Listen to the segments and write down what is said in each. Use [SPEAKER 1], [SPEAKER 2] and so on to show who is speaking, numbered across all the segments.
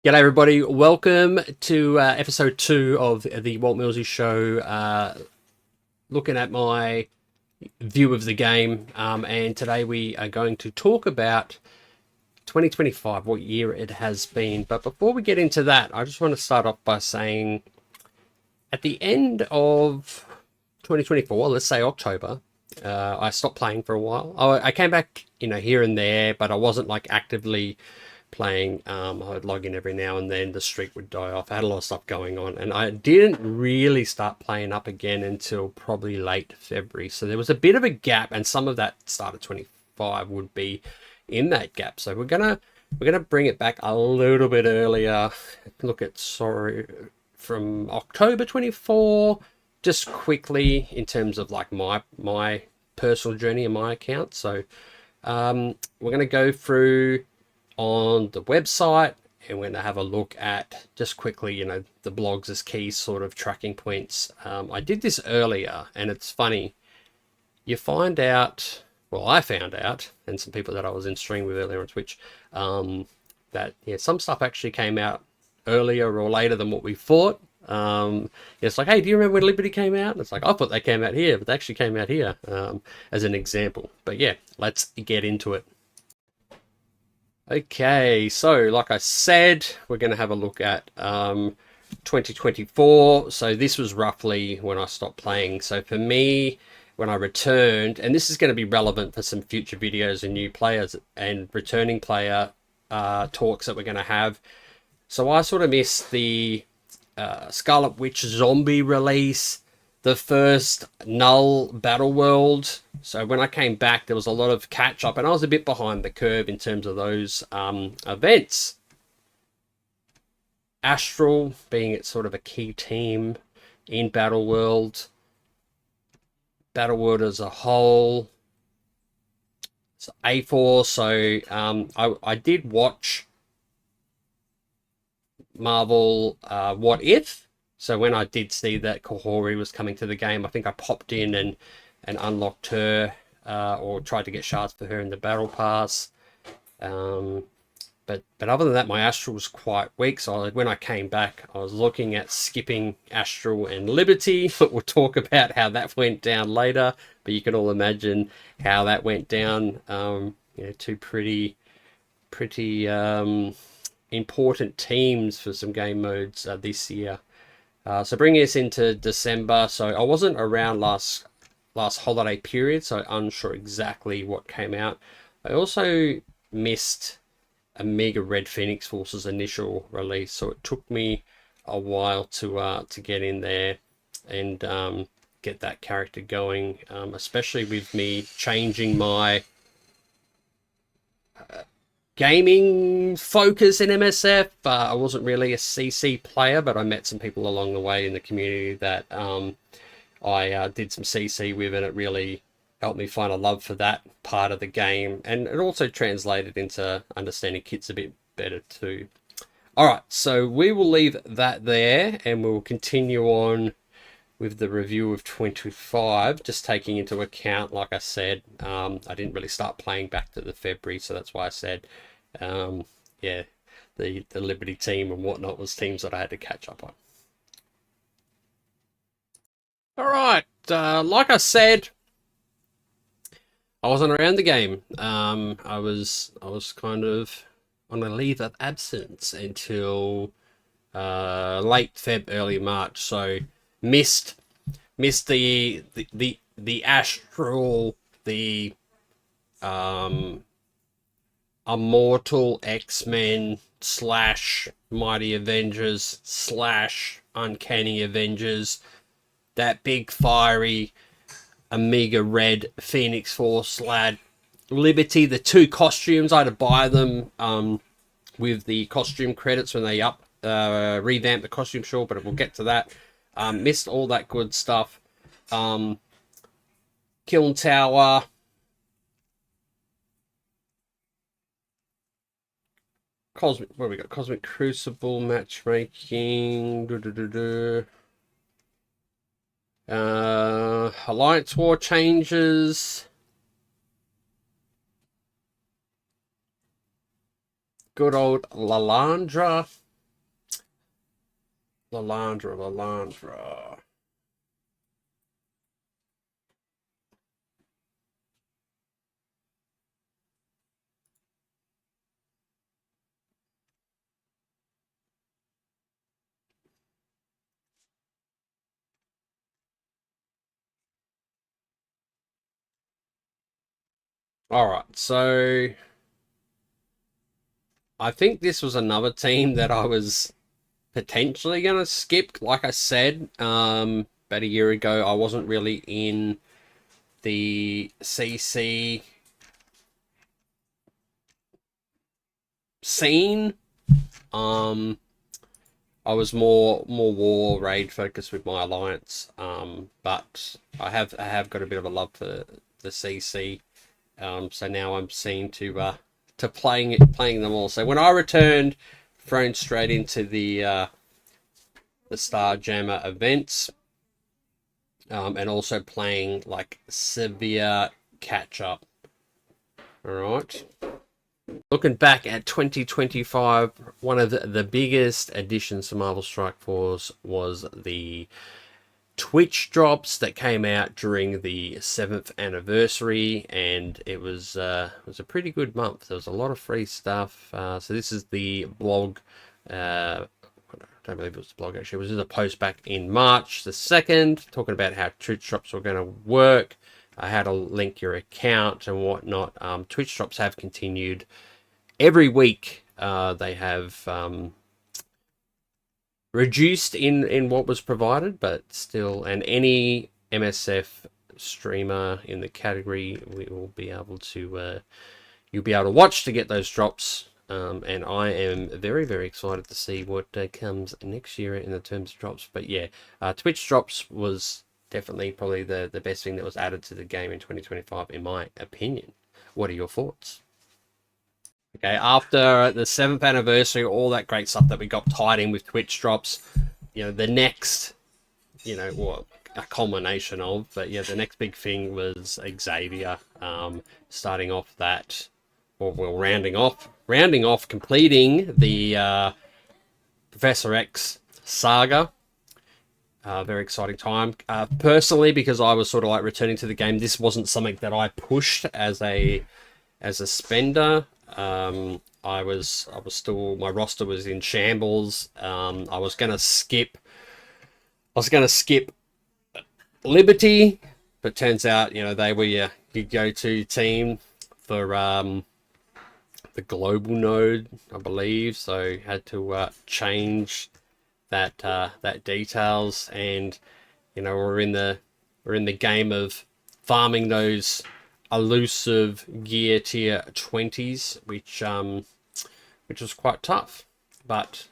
[SPEAKER 1] G'day everybody, welcome to episode 2 of the Waltmillsy show, looking at my view of the game, and today we are going to talk about 2025, what year it has been. But before we get into that, I just want to start off by saying at the end of 2024, let's say October, I stopped playing for a while. I came back, here and there, but I wasn't like actively playing. I would log in every now and then, the streak would die off. I had a lot of stuff going on, and I didn't really start playing up again until probably late February. So there was a bit of a gap, and some of that start of 25 would be in that gap. So we're gonna bring it back a little bit earlier. Look at from October 24, just quickly in terms of like my personal journey and my account. So we're gonna go through on the website, and we're going to have a look at just quickly, the blogs as key sort of tracking points. I did this earlier, and it's funny. You find out, well, I found out, and some people that I was in stream with earlier on Twitch, that some stuff actually came out earlier or later than what we thought. It's like, hey, do you remember when Liberty came out? And it's like, I thought they came out here, but they actually came out here, as an example. But yeah, let's get into it. Okay, so like I said, we're going to have a look at 2024. So this was roughly when I stopped playing. So for me, when I returned, and this is going to be relevant for some future videos and new players and returning player talks that we're going to have. So I sort of missed the Scarlet Witch zombie release, the first Null Battle World. So when I came back, there was a lot of catch up, and I was a bit behind the curve in terms of those events. Astral being it's sort of a key team in Battle World. Battle World as a whole. So A4. So I did watch Marvel What If. So when I did see that Kahori was coming to the game, I think I popped in and unlocked her, or tried to get shards for her in the battle pass. But other than that, my Astral was quite weak. So when I came back, I was looking at skipping Astral and Liberty. But we'll talk about how that went down later. But you can all imagine how that went down. Two pretty important teams for some game modes this year. So bringing us into December, so I wasn't around last holiday period, so I'm unsure exactly what came out. I also missed Amiga Red Phoenix Force's initial release, so it took me a while to get in there and get that character going, especially with me changing my gaming focus in MSF. I wasn't really a CC player, but I met some people along the way in the community that I did some CC with, and it really helped me find a love for that part of the game, and it also translated into understanding kits a bit better too. Alright, so we will leave that there, and we'll continue on with the review of 25, just taking into account, like I said, I didn't really start playing back to the February, so that's why I said, the Liberty team and whatnot was teams that I had to catch up on. Alright, like I said, I wasn't around the game. I was kind of on a leave of absence until late Feb, early March, so missed the Astral, the Immortal X-Men / Mighty Avengers / Uncanny Avengers, that big fiery Amiga Red Phoenix Force / Liberty, the two costumes. I had to buy them with the costume credits when they revamped the costume shop, but we'll get to that. Missed all that good stuff. Kiln Tower. What have we got? Cosmic Crucible matchmaking. Alliance War changes. Good old Lalandra. Lalandra. All right, so I think this was another team that I was potentially going to skip. Like I said, about a year ago, I wasn't really in the CC scene. Um, I was more war raid focused with my alliance. But I have got a bit of a love for the CC. So now I'm seen to playing them all. So when I returned, thrown straight into the Star Jammer events, and also playing like severe catch up. All right. Looking back at 2025, one of the biggest additions to Marvel Strike Force was the Twitch drops that came out during the 7th anniversary, and it was a pretty good month. There was a lot of free stuff. So this is the blog. I don't believe it was the blog actually. It was a post back in March the 2nd, talking about how Twitch drops were going to work, how to link your account and whatnot. Twitch drops have continued every week. They have reduced in what was provided, but still, and any MSF streamer in the category, we will be able to you'll be able to watch to get those drops. And I am very excited to see what comes next year in the terms of drops. But yeah, Twitch drops was definitely probably the best thing that was added to the game in 2025, in my opinion. What are your thoughts? Okay, after the 7th anniversary, all that great stuff that we got tied in with Twitch drops, the next, what a culmination of, but yeah, the next big thing was Xavier, starting off that, or well, rounding off, completing the Professor X saga. Very exciting time. Personally, because I was sort of like returning to the game, this wasn't something that I pushed as a spender. I was still, my roster was in shambles. I was gonna skip Liberty, but turns out they were your go-to team for the global node, I believe. So had to change that details, and we're in the game of farming those elusive gear tier 20s, which was quite tough. But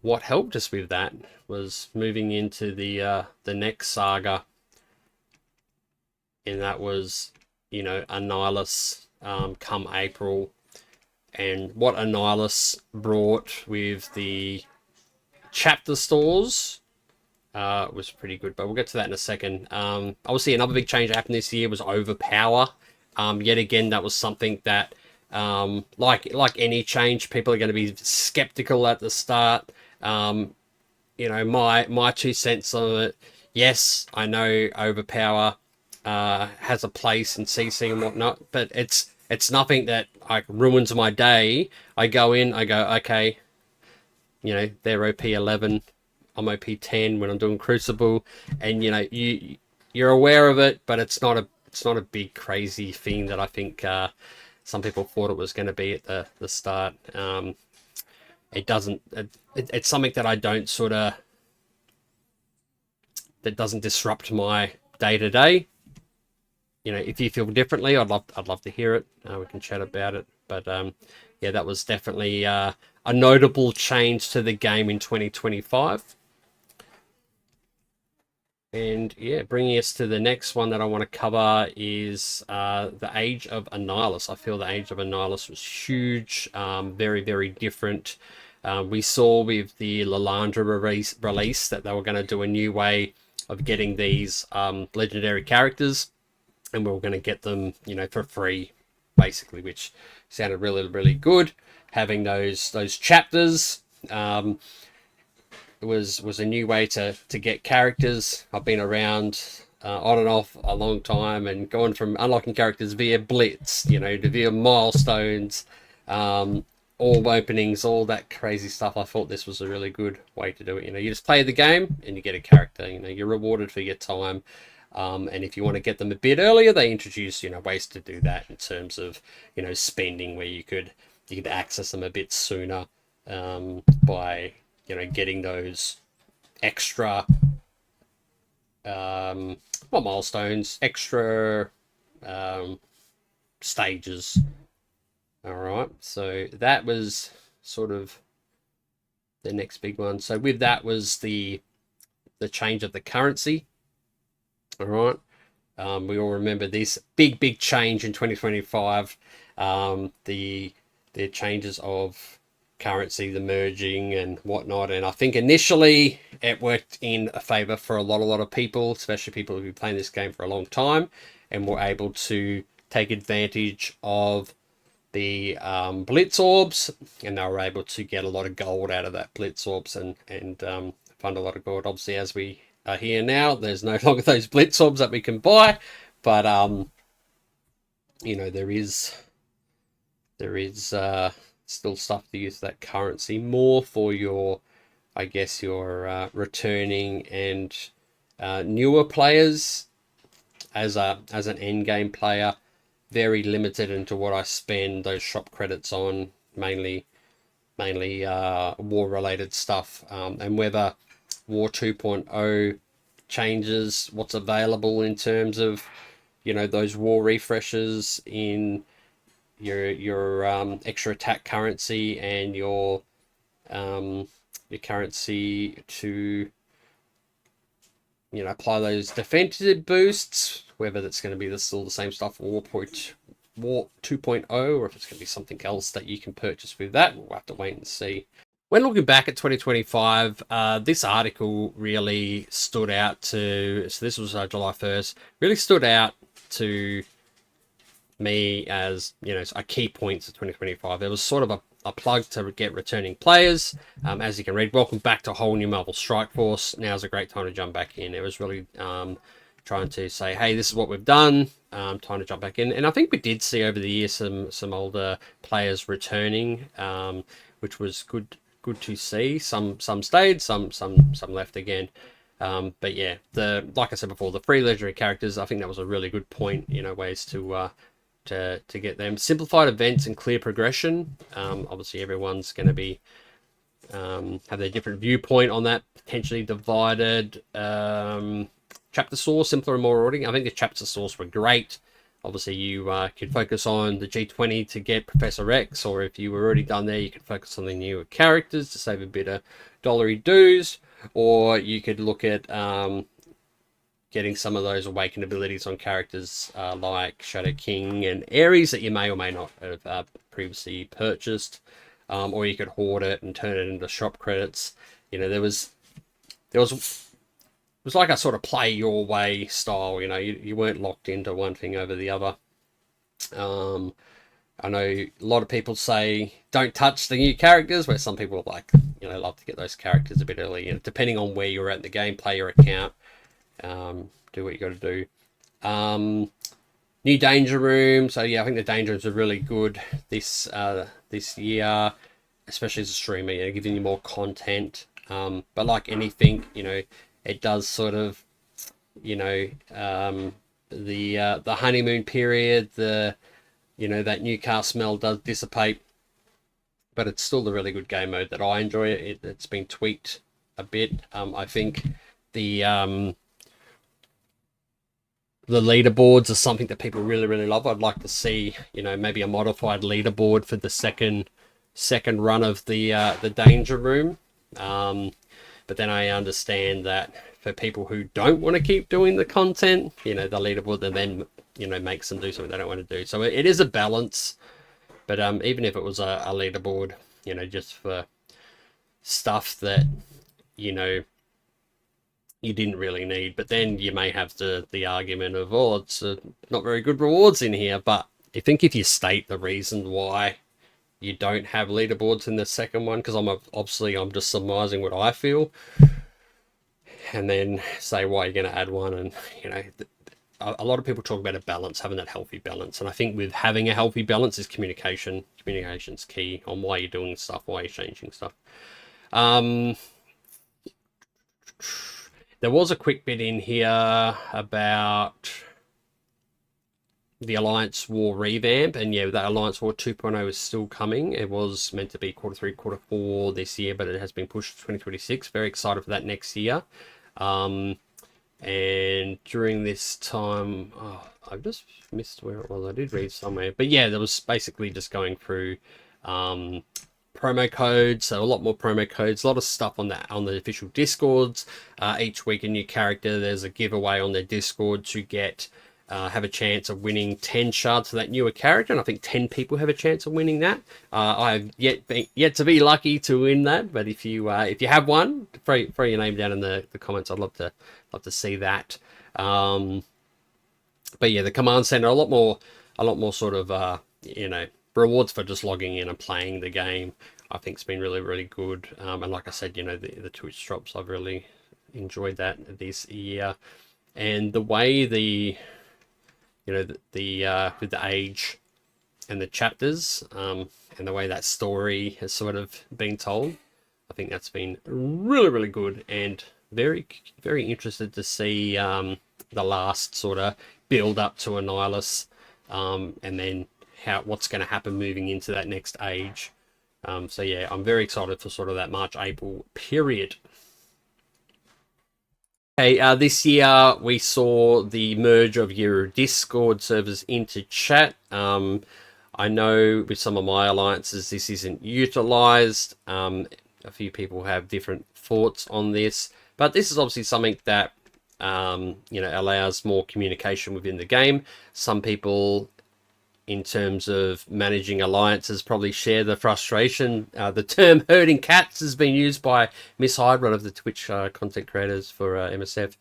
[SPEAKER 1] what helped us with that was moving into the next saga, and that was Annihilus, come April. And what Annihilus brought with the chapter stores was pretty good, but we'll get to that in a second. Obviously, another big change that happened this year was Overpower. Yet again, that was something that, like any change, people are going to be skeptical at the start. My 2 cents on it. Yes, I know Overpower has a place in CC and whatnot, but it's nothing that like ruins my day. I go in, I go, okay, they're OP 11, I'm OP 10 when I'm doing Crucible, and you're aware of it, but it's not a big crazy thing that I think some people thought it was going to be at the start. It doesn't. It's something that I don't that doesn't disrupt my day to day. If you feel differently, I'd love to hear it. We can chat about it. But yeah, that was definitely a notable change to the game in 2025. And yeah, bringing us to the next one that I want to cover is the Age of Annihilus. I feel the Age of Annihilus was huge, very different. We saw with the Lalandra release that they were going to do a new way of getting these legendary characters, and we were going to get them, for free, basically, which sounded really good. Having those chapters. was a new way to get characters. I've been around on and off a long time, and going from unlocking characters via Blitz, to via milestones, all openings, all that crazy stuff. I thought this was a really good way to do it. You just play the game and you get a character. You're rewarded for your time. And if you want to get them a bit earlier, they introduce ways to do that in terms of spending, where you could access them a bit sooner by getting those extra milestones, extra stages. All right, so that was sort of the next big one. So with that was the change of the currency. All right, we all remember this big change in 2025. The changes of currency, the merging and whatnot, and I think initially it worked in a favor for a lot of people, especially people who've been playing this game for a long time and were able to take advantage of the blitz orbs, and they were able to get a lot of gold out of that blitz orbs and fund a lot of gold. Obviously, as we are here now, there's no longer those blitz orbs that we can buy, but there is still stuff to use that currency more for your, I guess, your returning and newer players. As an end game player, very limited into what I spend those shop credits on, mainly war related stuff, and whether War 2.0 changes what's available in terms of those war refreshes in your extra attack currency and your currency to apply those defensive boosts, whether that's going to be still the same stuff for War 2.0, or if it's going to be something else that you can purchase with that. We'll have to wait and see. When looking back at 2025, this article really stood out so this was July 1st, really stood out to me as a key point of 2025. It was sort of a plug to get returning players. As you can read, welcome back to a whole new Marvel Strike Force. Now's a great time to jump back in. It was really trying to say, hey, this is what we've done. Time to jump back in. And I think we did see over the years some older players returning, which was good to see. Some stayed, some left again. But yeah, like I said before, the free legendary characters, I think that was a really good point. Ways to get them. Simplified events and clear progression. Obviously, everyone's going to be have their different viewpoint on that. Potentially divided. Chapter source, simpler and more rewarding. I think the chapter source were great. Obviously, you could focus on the G20 to get Professor X, or if you were already done there, you could focus on the newer characters to save a bit of dollary dues, or you could look at getting some of those awakened abilities on characters like Shadow King and Ares that you may or may not have previously purchased, or you could hoard it and turn it into shop credits. There was it was like a sort of play your way style. You weren't locked into one thing over the other. I know a lot of people say don't touch the new characters, where some people love to get those characters a bit early. Depending on where you're at in the game, play your account. Do what you got to do. New danger room. So yeah, I think the danger rooms are really good this year, especially as a streamer. Giving you more content. But like anything, it does sort of, the honeymoon period, that new car smell does dissipate, but it's still a really good game mode that I enjoy. It's been tweaked a bit. I think the leaderboards are something that people really love. I'd like to see, maybe a modified leaderboard for the second run of the danger room. But then I understand that for people who don't want to keep doing the content, the leaderboard then makes them do something they don't want to do. So it is a balance. But even if it was a leaderboard, just for stuff that you didn't really need, but then you may have the argument of, it's not very good rewards in here. But I think if you state the reason why you don't have leaderboards in the second one, because I'm just surmising what I feel, and then say why you're going to add one. And a lot of people talk about a balance, having that healthy balance, and I think with having a healthy balance is communication. Communication's key on why you're doing stuff, why you're changing stuff. There was a quick bit in here about the Alliance War revamp, and yeah, that Alliance War 2.0 is still coming. It was meant to be Q3, Q4 this year, but it has been pushed to 2026. Very excited for that next year. And during this time, I've just missed where it was. I did read somewhere, but yeah, there was basically just going through promo codes, so a lot more promo codes, a lot of stuff on the official Discords. Each week a new character. There's a giveaway on their Discord to get have a chance of winning 10 shards for that newer character, and I think 10 people have a chance of winning that. I've yet to be lucky to win that, but if you have one, throw your name down in the comments. I'd love to see that. But yeah, the command center, a lot more sort of rewards for just logging in and playing the game. I think it's been really, really good. And like I said, the Twitch drops, I've really enjoyed that this year. And the way with the age and the chapters, and the way that story has sort of been told, I think that's been really, really good, and very, very interested to see the last sort of build up to Annihilus, and then what's going to happen moving into that next age. So yeah, I'm very excited for sort of that March-April period. Okay, this year we saw the merge of your Discord servers into chat. I know with some of my alliances this isn't utilized. A few people have different thoughts on this, but this is obviously something that allows more communication within the game. Some people, in terms of managing alliances, probably share the frustration. The term herding cats has been used by Miss Hyde, one of the Twitch content creators for MSF.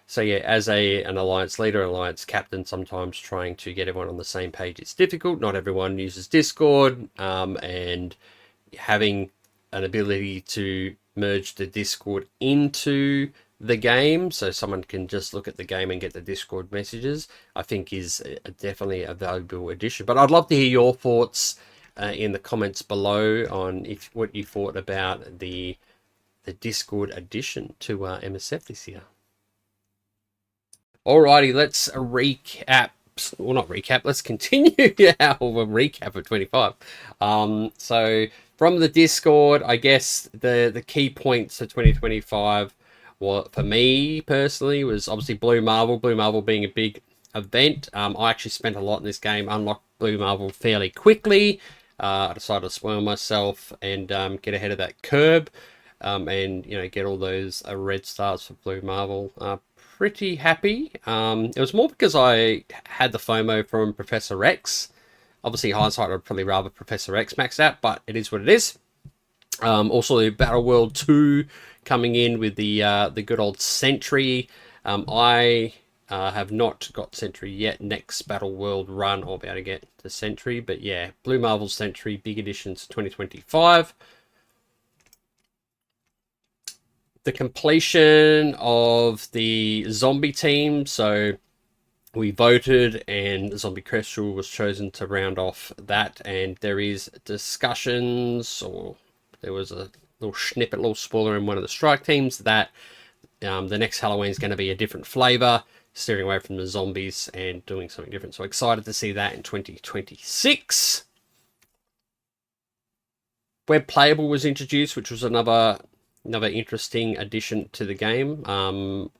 [SPEAKER 1] So yeah, as an alliance leader, alliance captain, sometimes trying to get everyone on the same page is difficult. Not everyone uses Discord, and having an ability to merge the Discord into the game, so someone can just look at the game and get the Discord messages, I think is definitely a valuable addition. But I'd love to hear your thoughts in the comments below on what you thought about the Discord addition to MSF this year. Alrighty, let's recap. Well, not recap. Let's continue our recap of 25. So from the Discord, I guess the key points for 2025. Well, for me personally, was obviously Blue Marvel. Blue Marvel being a big event. I actually spent a lot in this game, unlocked Blue Marvel fairly quickly. I decided to spoil myself and get ahead of that curb, and get all those red stars for Blue Marvel. Pretty happy. It was more because I had the FOMO from Professor X. Obviously, hindsight, I'd probably rather Professor X maxed out, but it is what it is. Also, the Battle World 2 coming in with the good old Sentry. I have not got Sentry yet. Next Battle World run, I'll be able to get the Sentry. But yeah, Blue Marvel Sentry, big additions 2025. The completion of the zombie team. So we voted and Zombie Crestral was chosen to round off that. And there is discussions, or there was a little snippet, little spoiler in one of the strike teams that the next Halloween is going to be a different flavor, steering away from the zombies and doing something different. So excited to see that in 2026. Web Playable was introduced, which was another interesting addition to the game.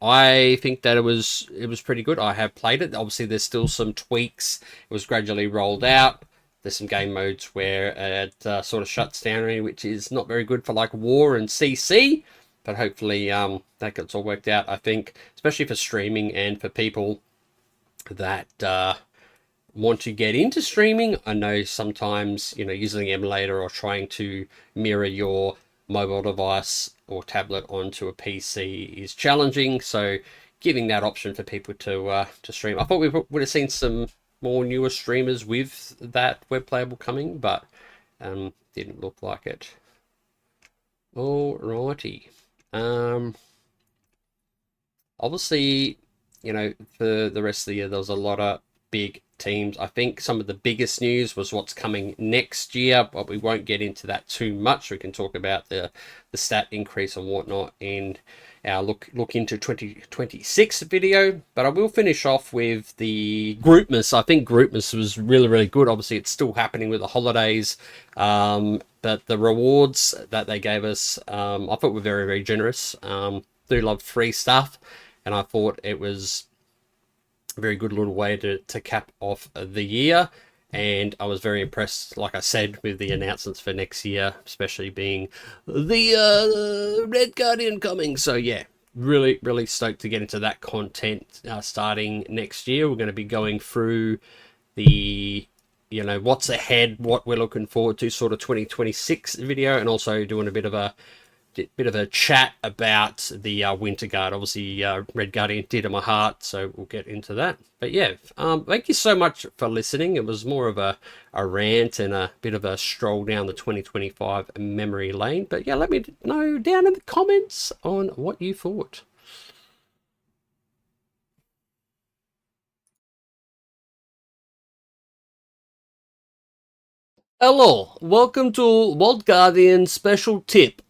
[SPEAKER 1] I think that it was pretty good. I have played it. Obviously, there's still some tweaks. It was gradually rolled out. There's some game modes where it sort of shuts down, which is not very good for like War and CC. But hopefully that gets all worked out, I think, especially for streaming and for people that want to get into streaming. I know sometimes, using the emulator or trying to mirror your mobile device or tablet onto a PC is challenging. So giving that option for people to stream. I thought we would have seen some more newer streamers with that web playable coming, but didn't look like it. Alrighty. Obviously, you know, for the rest of the year, there was a lot of big teams. I think some of the biggest news was what's coming next year, but we won't get into that too much. We can talk about the stat increase and whatnot in our look into 2026 video. But I will finish off with the Groupmas. I think Groupmas was really good. Obviously, it's still happening with the holidays, but the rewards that they gave us, I thought were very generous. Do love free stuff, and I thought it was a very good little way to cap off the year. And I was very impressed, like I said, with the announcements for next year, especially being the Red Guardian coming. So yeah, really stoked to get into that content starting next year. We're going to be going through the, you know, what's ahead, what we're looking forward to, sort of 2026 video, and also doing a bit of a chat about the Winter Guard. Obviously, Red Guardian dear to my heart, so we'll get into that. But yeah, thank you so much for listening. It was more of a rant and a bit of a stroll down the 2025 memory lane. But yeah, let me know down in the comments on what you thought. Hello, welcome to Walt Guardian Special Tip.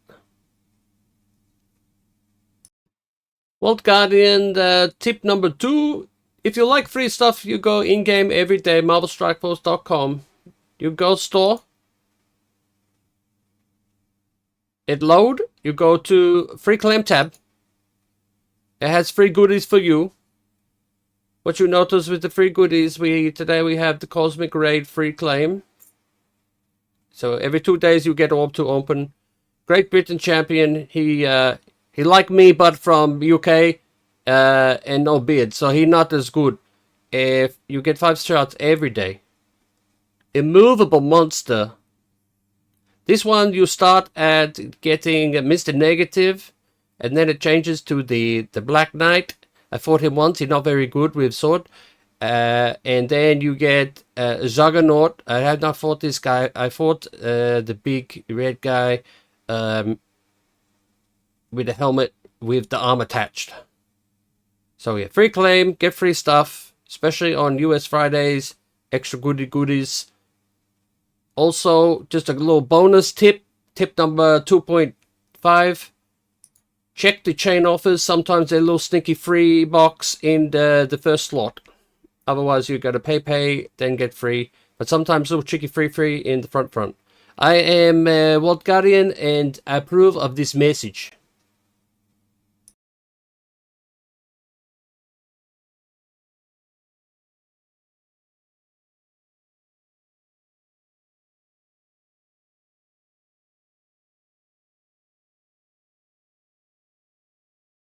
[SPEAKER 1] Walt Guardian, tip number 2. If you like free stuff, you go in-game every day, marvelstrikeforce.com. You go store. It load. You go to free claim tab. It has free goodies for you. What you notice with the free goodies, today we have the Cosmic Raid free claim. So every 2 days you get orb to open. Great Britain champion. He like me, but from UK and no beard, so he not as good. If you get 5 shots every day. Immovable monster. This one you start at getting Mr. Negative, and then it changes to the Black Knight. I fought him once. He's not very good with sword. And then you get Juggernaut. I have not fought this guy. I fought the big red guy. With the helmet with the arm attached. So yeah, free claim, get free stuff, especially on US Fridays, extra goodies. Also, just a little bonus tip number 2.5. Check the chain offers. Sometimes they're a little sneaky free box in the first slot. Otherwise, you got to pay, then get free. But sometimes a little cheeky free in the front. I am Walt Guardian, and I approve of this message.